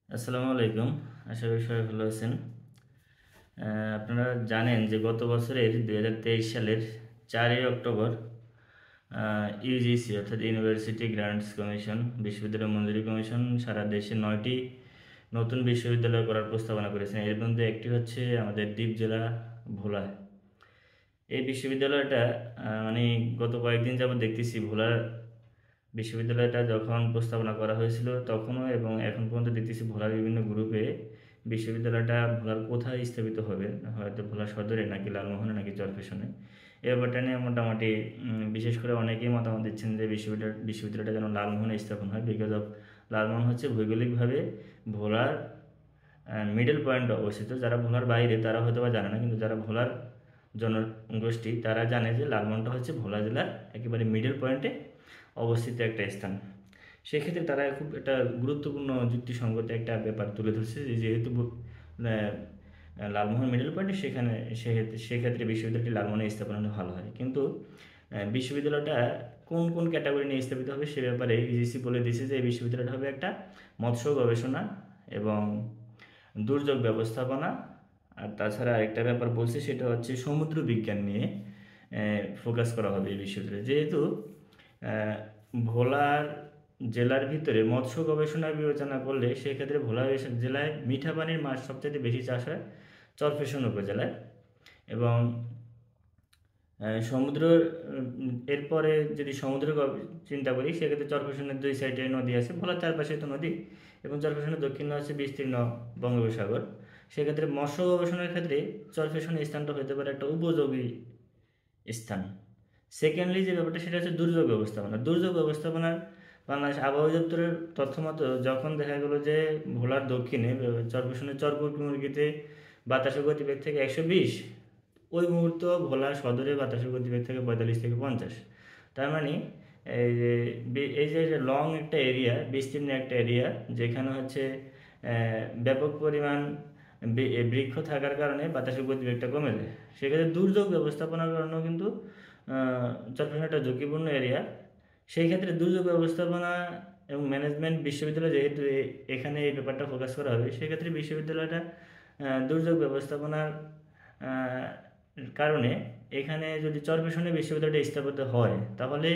আসসালামু আলাইকুম। আশা করি সবাই ভালো আছেন। আপনারা জানেন যে গত বছরের 2023 সালের 4ই অক্টোবর ইউজিসি অর্থাৎ ইউনিভার্সিটি গ্রান্টস কমিশন বিশ্ববিদ্যালয় মঞ্জুরি কমিশন সারা দেশে 9টি নতুন বিশ্ববিদ্যালয় করার প্রস্তাবনা করেছেন। এর মধ্যে একটি হচ্ছে আমাদের দ্বীপ জেলা ভোলা। এই বিশ্ববিদ্যালয়টা মানে গত কয়েকদিন যাবত দেখতেছি ভোলার বিশ্ববিদ্যালয়টা যখন প্রস্তাবনা করা হয়েছিল তখনও এবং এখন পর্যন্ত দেখতেছি ভোলার বিভিন্ন গ্রুপে বিশ্ববিদ্যালয়টা ভোলার কোথায় স্থাপিত হবে, হয়তো ভোলা সদরে নাকি লালমোহনে নাকি চরফ্যাশনে। এই ব্যাপারটা নিয়ে মোটামুটি বিশেষ করে অনেকেই মতামত দিচ্ছেন যে বিশ্ববিদ্যালয়টা যেন লালমোহনে স্থাপন হয়, বিকজ অফ লালমোহন হচ্ছে ভৌগোলিকভাবে ভোলার মিডল পয়েন্ট অবস্থিত। যারা ভোলার বাইরে তারা হয়তো বা জানে না, কিন্তু যারা ভোলার জনগোষ্ঠী তারা জানে যে লালমোহনটা হচ্ছে ভোলা জেলার একেবারে মিডল পয়েন্টে অবস্থিত একটা স্থান। সেক্ষেত্রে তারা খুব একটা গুরুত্বপূর্ণ যুক্তিসঙ্গত একটা ব্যাপার তুলে ধরছে যে যেহেতু লালমোহন মিডল পয়েন্টে সেখানে সেক্ষেত্রে বিশ্ববিদ্যালয়টি লালমোহনে স্থাপন হলে ভালো হয়। কিন্তু বিশ্ববিদ্যালয়টা কোন কোন ক্যাটাগরি নিয়ে স্থাপিত হবে সে ব্যাপারে ইউজিসি বলে দিয়েছে যে এই বিশ্ববিদ্যালয়টা হবে একটা মৎস্য গবেষণা এবং দুর্যোগ ব্যবস্থাপনা, আর তাছাড়া আরেকটা ব্যাপার বলছে সেটা হচ্ছে সমুদ্র বিজ্ঞান নিয়ে ফোকাস করা হবে এই বিশ্ববিদ্যালয়ে। যেহেতু ভোলার জেলার ভিতরে মৎস্য গবেষণা বিবেচনা করলে সেক্ষেত্রে ভোলা জেলায় মিঠা পানির মাছ সবচেয়ে বেশি চাষ হয় চরফ্যাশন উপজেলায়। এবং সমুদ্র এরপরে যদি সমুদ্র চিন্তা করি সেক্ষেত্রে চরফ্যাশনের দুই সাইডে নদী আছে, ভোলার চারপাশে তো নদী, এবং চরফ্যাশনের দক্ষিণে আছে বিস্তীর্ণ বঙ্গোপসাগর। সেক্ষেত্রে মৎস্য গবেষণার ক্ষেত্রে চরফ্যাশনের স্থানটা হতে পারে একটা উপযোগী স্থান। সেকেন্ডলি যে ব্যাপারটা সেটা হচ্ছে দুর্যোগ ব্যবস্থাপনা। দুর্যোগ ব্যবস্থাপনার বাংলাদেশ আবহাওয়া দপ্তরের তথ্য মতো যখন দেখা গেল যে ভোলার দক্ষিণে চরফ্যাশনের চরপুরমুরগিতে বাতাসের গতিবেগ থেকে 120, ওই মুহূর্ত ভোলা সদরে বাতাসের গতিবেগ থেকে 45 থেকে 50। তার মানে এই যে লং একটা এরিয়া, বিস্তীর্ণ একটা এরিয়া যেখানে হচ্ছে ব্যাপক পরিমাণ বৃক্ষ থাকার কারণে বাতাসের গতিবেগটা কমে যায়। সেক্ষেত্রে দুর্যোগ ব্যবস্থাপনার কারণেও কিন্তু চট্টগ্রাম একটা ঝুঁকিপূর্ণ এরিয়া। সেই ক্ষেত্রে দুর্যোগ ব্যবস্থাপনা এবং ম্যানেজমেন্ট বিশ্ববিদ্যালয় যেহেতু এখানে এই ব্যাপারটা ফোকাস করা হবে, সেক্ষেত্রে বিশ্ববিদ্যালয়টা দুর্যোগ ব্যবস্থাপনার কারণে এখানে যদি চরফ্যাশনে বিশ্ববিদ্যালয়টা স্থাপিত হয় তাহলে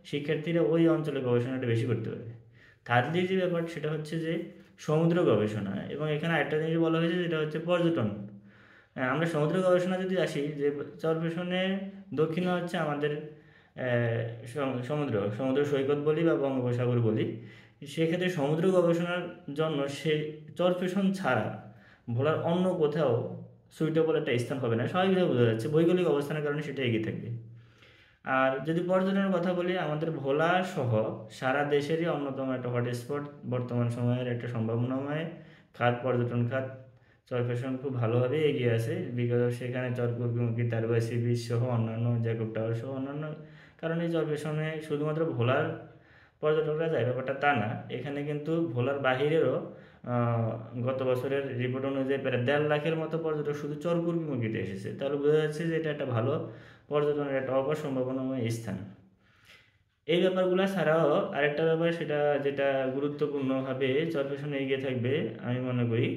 শিক্ষার্থীরা ওই অঞ্চলে গবেষণাটা বেশি করতে পারবে। থার্ডলি যে ব্যাপার সেটা হচ্ছে যে সমুদ্র গবেষণা, এবং এখানে আরেকটা জিনিস বলা হয়েছে যেটা হচ্ছে পর্যটন। আমরা সমুদ্র গবেষণা যদি আসি, যে চরফ্যাশনে দক্ষিণে হচ্ছে আমাদের সমুদ্র সমুদ্র সৈকত বলি বা বঙ্গোপসাগর বলি। সেক্ষেত্রে সমুদ্র গবেষণার জন্য সে চরফ্যাশন ছাড়া ভোলার অন্য কোথাও সুইটেবল একটা স্থান হবে না, স্বাভাবিকভাবে বোঝা যাচ্ছে ভৌগোলিক অবস্থানের কারণে সেটা এগিয়ে থাকবে। আর যদি পর্যটনের কথা বলি, আমাদের ভোলা সহ সারা দেশেরই অন্যতম একটা হটস্পট বর্তমান সময়ের একটা সম্ভাবনাময় খাত পর্যটন খাত। চরফ্যাশন খুব ভালোভাবে এগিয়ে আছে, বিকজ সেখানে চরকুরমুখী তারবা সি বিচ সহ অন্যান্য জ্যাকব টাওয়ার সহ অন্যান্য কারণে চরফ্যাশনে শুধুমাত্র ভোলার পর্যটকরা যায় ব্যাপারটা তা না, এখানে কিন্তু ভোলার বাহিরেরও গত বছরের রিপোর্ট অনুযায়ী প্রায় 1.5 লাখের মতো পর্যটক শুধু চরকুরমুখীতে এসেছে। তাহলে বোঝা যাচ্ছে যে এটা একটা ভালো পর্যটনের একটা অপার সম্ভাবনাময় স্থান। এই ব্যাপারগুলো ছাড়াও আরেকটা ব্যাপার সেটা যেটা গুরুত্বপূর্ণভাবে চরফ্যাশনে এগিয়ে থাকবে আমি মনে করি,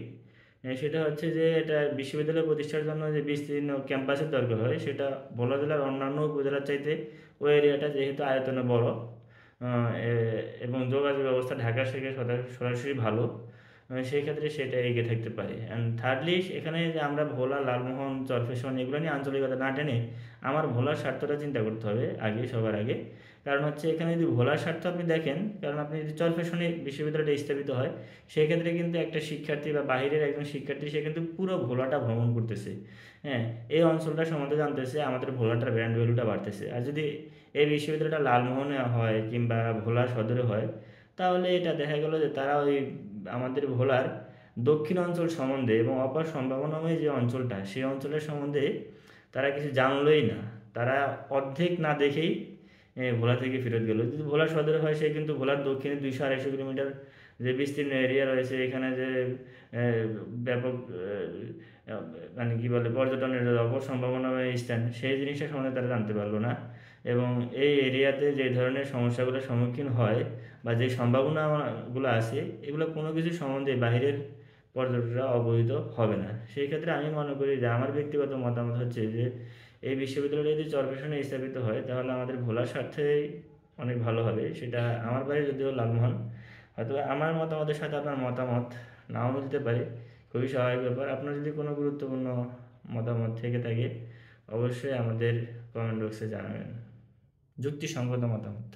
সেটা হচ্ছে যে এটা বিশ্ববিদ্যালয় প্রতিষ্ঠার জন্য যে বিস্তীর্ণ ক্যাম্পাসের দরকার হয় সেটা ভোলা জেলার অন্যান্য উপজেলার চাইতে ওই এরিয়াটা যেহেতু আয়তনে বড় এবং যোগাযোগ ব্যবস্থা ঢাকা থেকে সরাসরি ভালো, সেই ক্ষেত্রে সেটা এগিয়ে থাকতে পারে। অ্যান্ড থার্ডলি এখানে যে আমরা ভোলা লালমোহন চরফ্যাশন এগুলো নিয়ে আঞ্চলিকতা না টেনে আমার ভোলার স্বার্থটা চিন্তা করতে হবে আগে, সবার আগে। কারণ হচ্ছে এখানে যদি ভোলার স্বার্থ আপনি দেখেন, কারণ আপনি যদি চরফ্যাশনে বিশ্ববিদ্যালয়টা স্থাপিত হয় সেক্ষেত্রে কিন্তু একটা শিক্ষার্থী বা বাহিরের একজন শিক্ষার্থী সে কিন্তু পুরো ভোলাটা ভ্রমণ করতেছে, হ্যাঁ, এই অঞ্চলটা সম্বন্ধে জানতেছে, আমাদের ভোলাটার ব্র্যান্ড ভ্যালুটা বাড়তেছে। আর যদি এই বিশ্ববিদ্যালয়টা লালমোহনে হয় কিংবা ভোলা সদরে হয় তাহলে এটা দেখা গেল যে তারা ওই আমাদের ভোলার দক্ষিণ অঞ্চল সম্বন্ধে এবং অপার সম্ভাবনাময় যে অঞ্চলটা সেই অঞ্চলের সম্বন্ধে তারা কিছু জানলই না, তারা অর্ধেক না দেখেই ভোলা থেকে ফেরত গেল। যদি ভোলা সদরে হয় সে কিন্তু ভোলার দক্ষিণে 200-250 কিলোমিটার যে বিস্তীর্ণ এরিয়া রয়েছে এখানে যে ব্যাপক মানে কী বলে পর্যটনের অপর সম্ভাবনাময় স্থান সেই জিনিসটা সম্বন্ধে তারা জানতে পারলো না। এবং এই এরিয়াতে যে ধরনের সমস্যাগুলোর সম্মুখীন হয় বা যে সম্ভাবনাগুলো আছে এগুলো কোনো কিছু সম্বন্ধে বাইরের পর্যটকরা অবহিত হবে না। সেই ক্ষেত্রে আমি মনে করি যে আমার ব্যক্তিগত মতামত হচ্ছে যে এই বিশ্ববিদ্যালয়টা যদি চরফ্যাশনে স্থাপিত হয় তাহলে আমাদের ভোলার স্বার্থেই অনেক ভালো হবে। সেটা আমার বাইরে যদিও লাভবান, হয়তো আমার মতামতের সাথে আপনার মতামত নাও মিলতে পারে, খুবই স্বাভাবিক ব্যাপার। আপনার যদি কোনো গুরুত্বপূর্ণ মতামত থেকে থাকে অবশ্যই আমাদের কমেন্ট বক্সে জানাবেন, যুক্তিসঙ্গত মতামত।